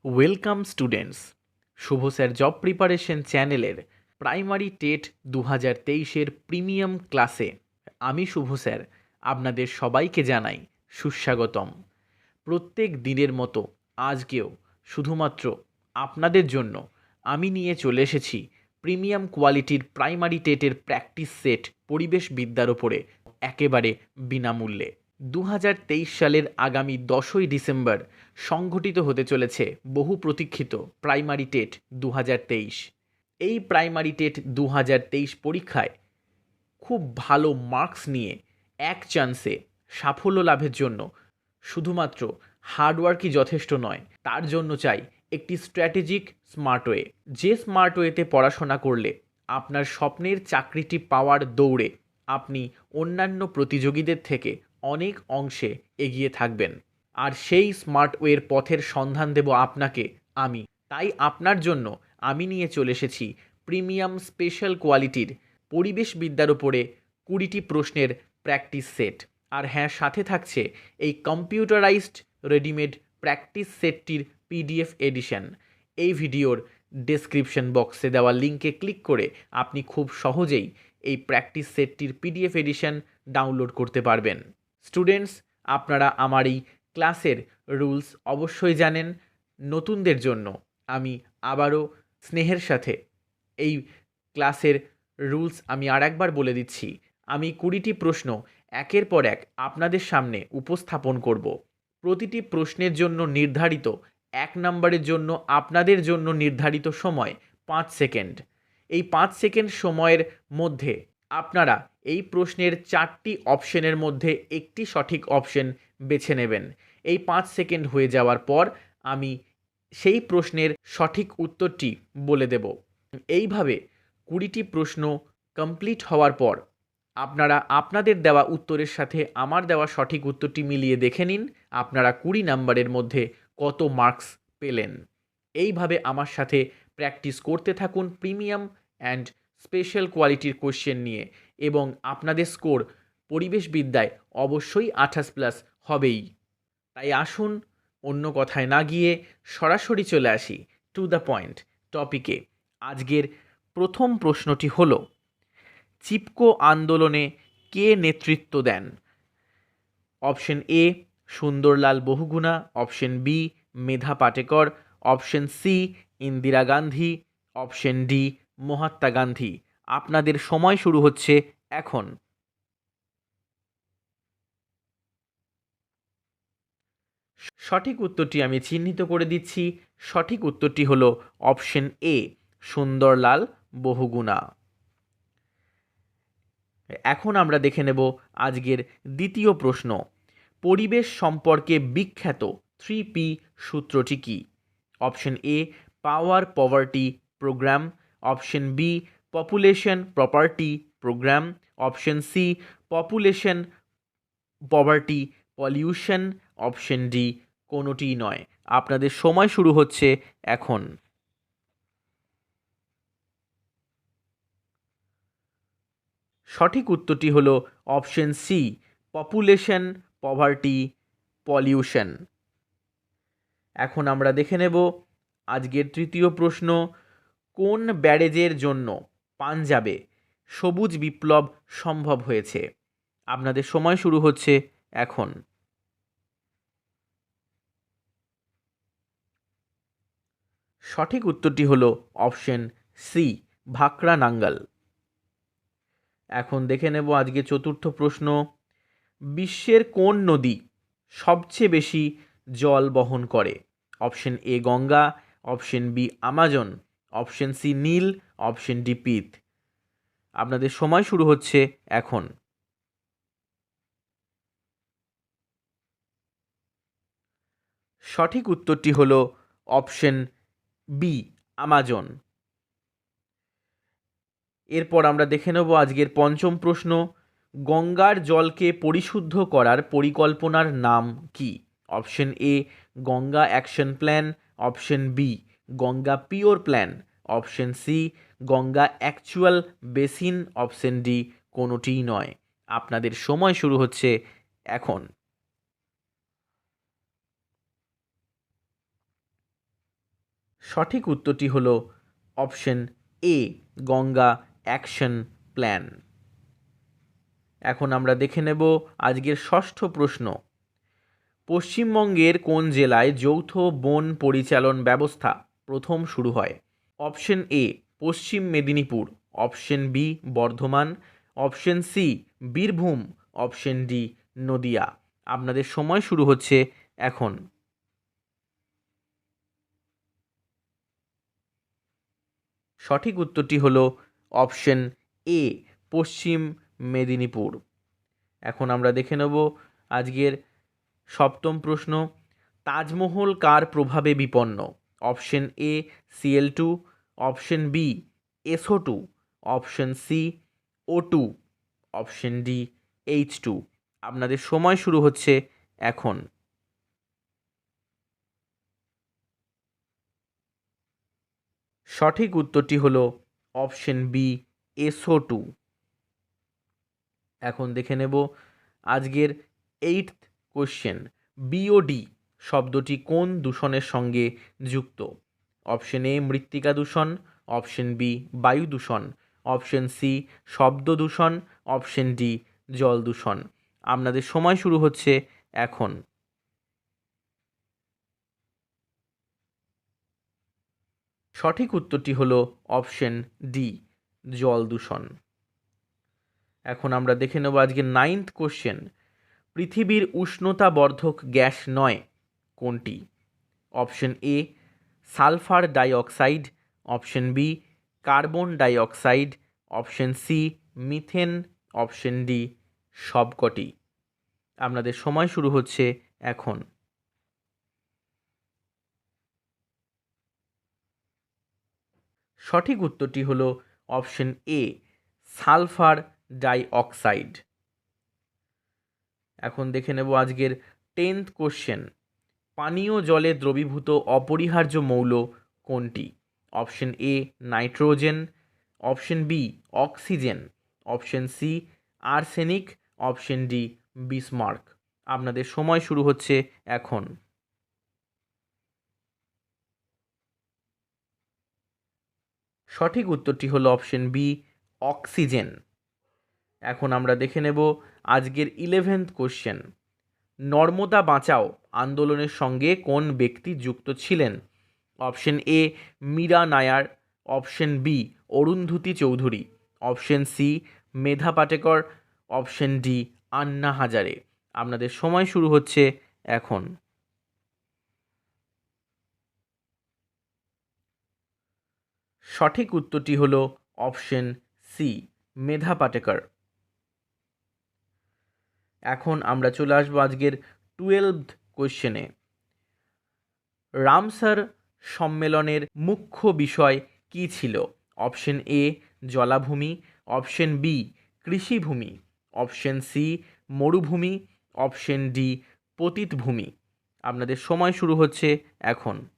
Welcome students, শুভ sir job preparation চ্যানেলের primary TET 2023-এর premium ক্লাসে আমি শুভ স্যার আপনাদের সবাইকে জানাই সুস্বাগতম। প্রত্যেক দিনের মতো আজকেও শুধুমাত্র আপনাদের জন্য আমি নিয়ে চলে এসেছি প্রিমিয়াম কোয়ালিটির প্রাইমারি টেটের প্র্যাকটিস সেট পরিবেশ বিদ্যার ওপরে একেবারে বিনামূল্যে। 2023 সালের আগামী 10ই ডিসেম্বর সংঘটিত হতে চলেছে বহু প্রতীক্ষিত প্রাইমারি টেট 2023। এই প্রাইমারি টেট 2023 পরীক্ষায় খুব ভালো মার্কস নিয়ে এক চান্সে সাফল্য লাভের জন্য শুধুমাত্র হার্ডওয়ার্কই যথেষ্ট নয়, তার জন্য চাই একটি স্ট্র্যাটেজিক স্মার্ট ওয়ে। যে স্মার্ট ওয়েতে পড়াশোনা করলে আপনার স্বপ্নের চাকরিটি পাওয়ার দৌড়ে আপনি অন্যান্য প্রতিযোগীদের থেকে অনেক অংশে এগিয়ে থাকবেন। আর সেই স্মার্ট ওয়ের পথের সন্ধান দেব আপনাকে আমি। তাই আপনার জন্য আমি নিয়ে চলে এসেছি প্রিমিয়াম স্পেশাল কোয়ালিটির পরিবেশ বিদ্যার উপরে 20টি প্রশ্নের প্র্যাকটিস সেট। আর হ্যাঁ, সাথে থাকছে এই কম্পিউটারাইজড রেডিমেড প্র্যাকটিস সেটটির পিডিএফ এডিশন। এই ভিডিওর ডেসক্রিপশন বক্সে দেওয়া লিঙ্কে ক্লিক করে আপনি খুব সহজেই এই প্র্যাকটিস সেটটির পিডিএফ এডিশন ডাউনলোড করতে পারবেন। স্টুডেন্টস, আপনারা আমার এই ক্লাসের রুলস অবশ্যই জানেন। নতুনদের জন্য আমি আবারও স্নেহের সাথে এই ক্লাসের রুলস আমি আরেকবার বলে দিচ্ছি। আমি 20টি প্রশ্ন একের পর এক আপনাদের সামনে উপস্থাপন করব। প্রতিটি প্রশ্নের জন্য নির্ধারিত 1 নম্বরের জন্য আপনাদের জন্য নির্ধারিত সময় 5 সেকেন্ড। এই 5 সেকেন্ড সময়ের মধ্যে আপনারা এই প্রশ্নের 4টি অপশনের মধ্যে একটি সঠিক অপশন বেছে নেবেন। এই 5 সেকেন্ড হয়ে যাওয়ার পর আমি সেই প্রশ্নের সঠিক উত্তরটি বলে দেব। এইভাবে 20টি প্রশ্ন কমপ্লিট হওয়ার পর আপনারা আপনাদের দেওয়া উত্তরের সাথে আমার দেওয়া সঠিক উত্তরটি মিলিয়ে দেখে নিন আপনারা 20 নম্বরের মধ্যে কত মার্কস পেলেন। এইভাবে আমার সাথে প্র্যাকটিস করতে থাকুন প্রিমিয়াম অ্যান্ড স্পেশাল কোয়ালিটির কোশ্চেন নিয়ে, এবং আপনাদের স্কোর পরিবেশ বিদ্যায় অবশ্যই 28+ হবেই। তাই আসুন অন্য কথায় না গিয়ে সরাসরি চলে আসি টু দ্য পয়েন্ট টপিকে। আজকের প্রথম প্রশ্নটি হল, চিপকো আন্দোলনে কে নেতৃত্ব দেন? Option A Sunderlal Bahuguna, option B Medha Patkar, option C Indira Gandhi, option D Mahatma Gandhi. আপনাদের সময় শুরু হচ্ছে এখন। সঠিক উত্তরটি আমি চিহ্নিত করে দিচ্ছি। সঠিক উত্তরটি হলো অপশন এ সুন্দরলাল বহুগুণা। এখন আমরা দেখে নেব আজকের দ্বিতীয় প্রশ্ন, পরিবেশ সম্পর্কে বিখ্যাত 3P সূত্রটি কি? Option A power poverty programme, option B population property programme, option C population poverty pollution, option D কোনোটিই নয়। আপনাদের সময় শুরু হচ্ছে এখন। সঠিক উত্তরটি হলো option C population poverty pollution. এখন আমরা দেখে নেব আজকের তৃতীয় প্রশ্ন, কোন ব্যারেজের জন্য পাঞ্জাবে সবুজ বিপ্লব সম্ভব হয়েছে? আপনাদের সময় শুরু হচ্ছে এখন। সঠিক উত্তরটি হলো অপশন সি ভাকরা নাঙ্গল। এখন দেখে নেব আজকে চতুর্থ প্রশ্ন, বিশ্বের কোন নদী সবচেয়ে বেশি জল বহন করে? Option A Ganga, option B Amazon, option C Nile, option D পিত। আপনাদের সময় শুরু হচ্ছে এখন। সঠিক উত্তরটি হলো অপশন বি আমাজন। এরপর আমরা দেখে নেব আজকের পঞ্চম প্রশ্ন, গঙ্গার জলকে পরিশুদ্ধ করার পরিকল্পনার নাম কি? Option A Ganga action plan, option B Ganga pure plan, option C Ganga actual basin, option D কোনোটিই নয়। আপনাদের সময় শুরু হচ্ছে এখন। সঠিক উত্তরটি হলো option A, Ganga action plan. এখন আমরা দেখে নেব আজকের ষষ্ঠ প্রশ্ন। পশ্চিমবঙ্গের কোন জেলায় যৌথ বন পরিচালন ব্যবস্থা প্রথম শুরু হয়? Option A Paschim Medinipur, option B Bardhaman, option C Birbhum, option D Nadia. আপনাদের সময় শুরু হচ্ছে এখন। সঠিক উত্তরটি হলো অপশন এ, পশ্চিম মেদিনীপুর। এখন আমরা দেখে নেব আজকের সপ্তম প্রশ্ন। তাজমহল কার প্রভাবে বিপন্ন? Option A Cl2, option B SO2, option C O2, option D H2। আপনাদের সময় শুরু হচ্ছে এখন। সঠিক উত্তরটি হলো অপশন বি SO2। এখন দেখে নেব আজকের এইটথ কোশ্চেন। বিওডি শব্দটি কোন দূষণের সঙ্গে যুক্ত? অপশন এ মৃত্তিকা দূষণ, অপশন বি বায়ু দূষণ, অপশন সি শব্দ দূষণ, অপশন ডি জল দূষণ। আপনাদের সময় শুরু হচ্ছে এখন। সঠিক উত্তরটি হলো অপশন ডি, জল দূষণ। এখন আমরা দেখে নেব আজকের নাইন্থ কোশ্চেন। পৃথিবীর উষ্ণতা বর্ধক গ্যাস নয় কোনটি? Option A sulphur dioxide, option B carbon dioxide, option C methane, option D সবকটি। আপনাদের সময় শুরু হচ্ছে এখন। সঠিক উত্তরটি হলো অপশন এ সালফার ডাইঅক্সাইড। এখন দেখে নেব আজকের টেন্থ কোশ্চেন। পানীয় জলে দ্রবীভূত অপরিহার্য মৌল কোনটি? Option A nitrogen, option B oxygen, option C arsenic, option D Bismarck. আপনাদের সময় শুরু হচ্ছে এখন। সঠিক উত্তরটি হলো অপশন বি অক্সিজেন। এখন আমরা দেখে নেব আজকের 11th কোশ্চেন। নর্মদা বাঁচাও আন্দোলনের সঙ্গে কোন ব্যক্তি যুক্ত ছিলেন? Option A Mira Nair, option B Arundhati Chaudhuri, option C Medha Patkar, option D Anna Hazare. আপনাদের সময় শুরু হচ্ছে এখন। সঠিক উত্তরটি হলো অপশন সি মেধা পাটেকর। এখন আমরা চলে আসবো আজকের 12th কোশ্চেনে। রামসার সম্মেলনের মুখ্য বিষয় কী ছিল? অপশন এ জলাভূমি, অপশন বি কৃষিভূমি, অপশন সি মরুভূমি, অপশন ডি পতিতভূমি। আপনাদের সময় শুরু হচ্ছে এখন।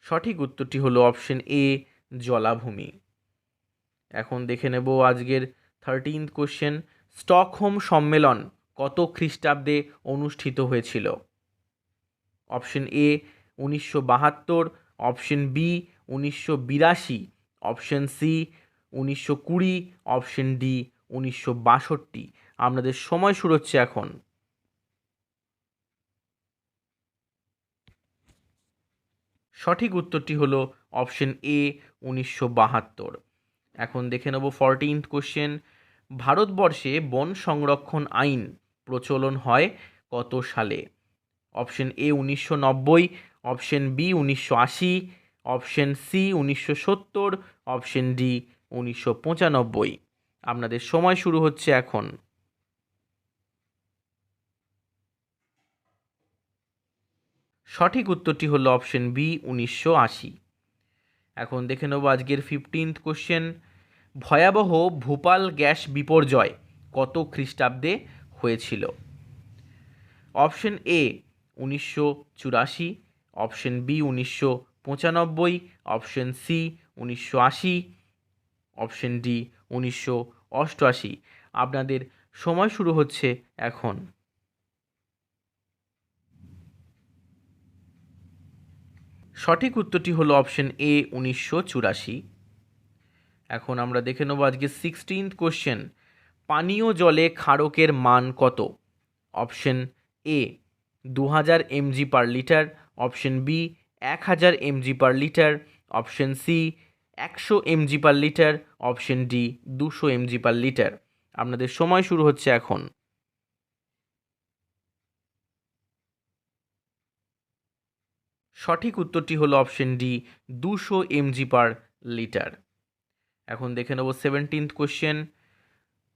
সঠিক উত্তরটি হলো অপশন এ জলাভূমি। এখন দেখে নেব আজকের 13th কোশ্চেন। স্টকহোম সম্মেলন কত খ্রিস্টাব্দে অনুষ্ঠিত হয়েছিল? Option A 1972, option B 1982, option C 1920, option D 1962। আপনাদের সময় শুরু হচ্ছে এখন। সঠিক উত্তরটি হলো অপশন এ 1972। এখন দেখে নেব 14th কোশ্চেন। ভারতবর্ষে বন সংরক্ষণ আইন প্রচলন হয় কত সালে? Option A 1990, option B 1980, option C 1970, option D 1995। আপনাদের সময় শুরু হচ্ছে এখন। সঠিক উত্তরটি হলো অপশন বি 1980। এখন দেখে নেব আজকের 15th কোশ্চেন। ভয়াবহ ভোপাল গ্যাস বিপর্যয় কত খ্রিস্টাব্দে হয়েছিল? Option A 1984, option B 1995, option C 1980, option D 1988। আপনাদের সময় শুরু হচ্ছে এখন। সঠিক উত্তরটি হলো অপশন এ 1984। এখন আমরা দেখে নেব আজকে 16th কোশ্চেন। পানীয় জলে ক্ষারকের মান কত? Option A 2000 mg per litre, option B 1000 mg per litre, option C 100 mg per litre, option D 200 mg per litre. আপনাদের সময় শুরু হচ্ছে এখন। সঠিক উত্তরটি হলো option D 200 mg per litre. এখন দেখে নেব 17th কোশ্চেন।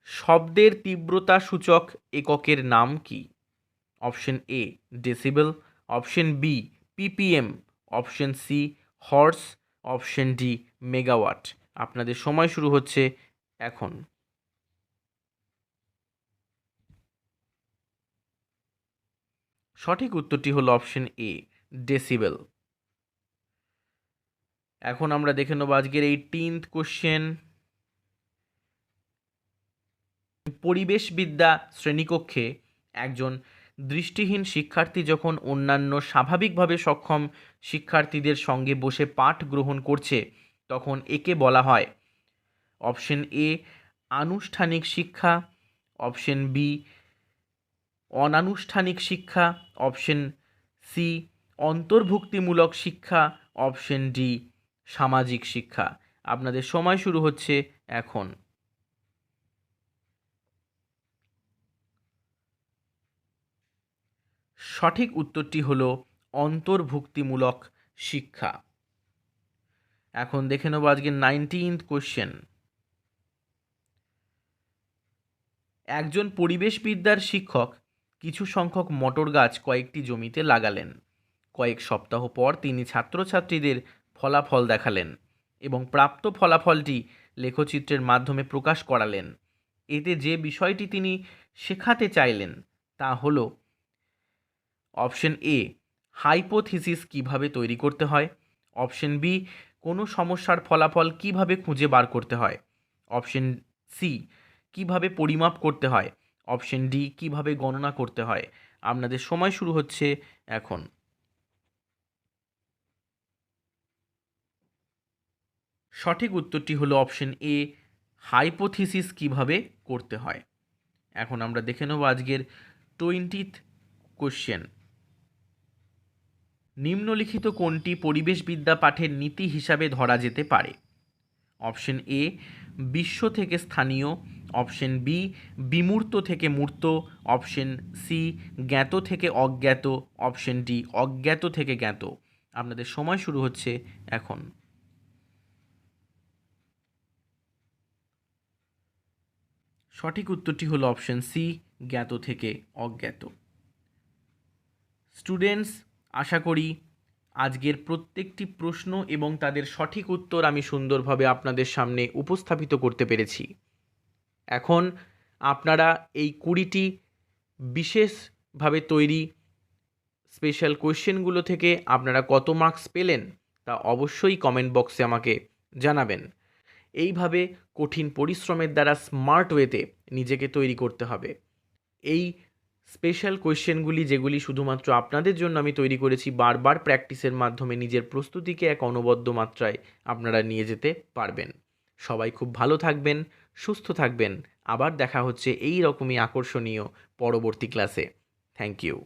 শব্দের তীব্রতা সূচক এককের নাম কি? Option A decibel, option B PPM, option C horse, option D megawatt. আপনাদের সময় শুরু হচ্ছে এখন। সঠিক উত্তরটি হলো অপশন এ ডেসিবেল। এখন আমরা দেখে নেব আজকের 18th কোশ্চেন। পরিবেশবিদ্যা শ্রেণীকক্ষে একজন দৃষ্টিহীন শিক্ষার্থী যখন অন্যান্য স্বাভাবিকভাবে সক্ষম শিক্ষার্থীদের সঙ্গে বসে পাঠ গ্রহণ করছে তখন একে বলা হয়? অপশন এ আনুষ্ঠানিক শিক্ষা, অপশন বি অনানুষ্ঠানিক শিক্ষা, অপশন সি অন্তর্ভুক্তিমূলক শিক্ষা, অপশন ডি সামাজিক শিক্ষা। আপনাদের সময় শুরু হচ্ছে এখন। সঠিক উত্তরটি হলো অন্তর্ভুক্তিমূলক শিক্ষা। এখন দেখে নেব আজকে 19th কোশ্চেন। একজন পরিবেশবিদ্যার শিক্ষক কিছু সংখ্যক মটর গাছ কয়েকটি জমিতে লাগালেন। কয়েক সপ্তাহ পর তিনি ছাত্রছাত্রীদের ফলাফল দেখালেন এবং প্রাপ্ত ফলাফলটি লেখচিত্রের মাধ্যমে প্রকাশ করালেন। এতে যে বিষয়টি তিনি শেখাতে চাইলেন তা হলো অপশন এ হাইপোথিসিস কিভাবে তৈরি করতে হয়, অপশন বি কোনো সমস্যার ফলাফল কিভাবে খুঁজে বার করতে হয়, অপশন সি কিভাবে পরিমাপ করতে হয়, অপশন ডি কিভাবে গণনা করতে হয়। আপনাদের সময় শুরু হচ্ছে এখন। সঠিক উত্তরটি হলো অপশন এ হাইপোথিসিস কিভাবে করতে হয়। এখন আমরা দেখে নেব আজকের 20th কোশ্চেন। নিম্নলিখিত কোনটি পরিবেশবিদ্যা পাঠের নীতি হিসাবে ধরা যেতে পারে? অপশন এ বিশ্ব থেকে স্থানীয়, অপশন বি বিমূর্ত থেকে মূর্ত, অপশন সি জ্ঞাত থেকে অজ্ঞাত, অপশন ডি অজ্ঞাত থেকে জ্ঞাত। আপনাদের সময় শুরু হচ্ছে এখন। সঠিক উত্তরটি হলো অপশন সি জ্ঞাত থেকে অজ্ঞাত। স্টুডেন্টস, আশা করি আজকের প্রত্যেকটি প্রশ্ন এবং তাদের সঠিক উত্তর আমি সুন্দরভাবে আপনাদের সামনে উপস্থাপিত করতে পেরেছি। এখন আপনারা এই 20টি বিশেষভাবে তৈরি স্পেশাল কোয়েশ্চেনগুলো থেকে আপনারা কত মার্কস পেলেন তা অবশ্যই কমেন্ট বক্সে আমাকে জানাবেন। এইভাবে কঠিন পরিশ্রমের দ্বারা স্মার্ট ওয়েতে নিজেকে তৈরি করতে হবে। এই স্পেশাল কোয়েশ্চেনগুলি যেগুলি শুধুমাত্র আপনাদের জন্য আমি তৈরি করেছি, বারবার প্র্যাকটিসের মাধ্যমে নিজের প্রস্তুতিকে এক অনবদ্য মাত্রায় আপনারা নিয়ে যেতে পারবেন। সবাই খুব ভালো থাকবেন, সুস্থ থাকবেন। আবার দেখা হচ্ছে এই রকমই আকর্ষণীয় পরবর্তী ক্লাসে। Thank you.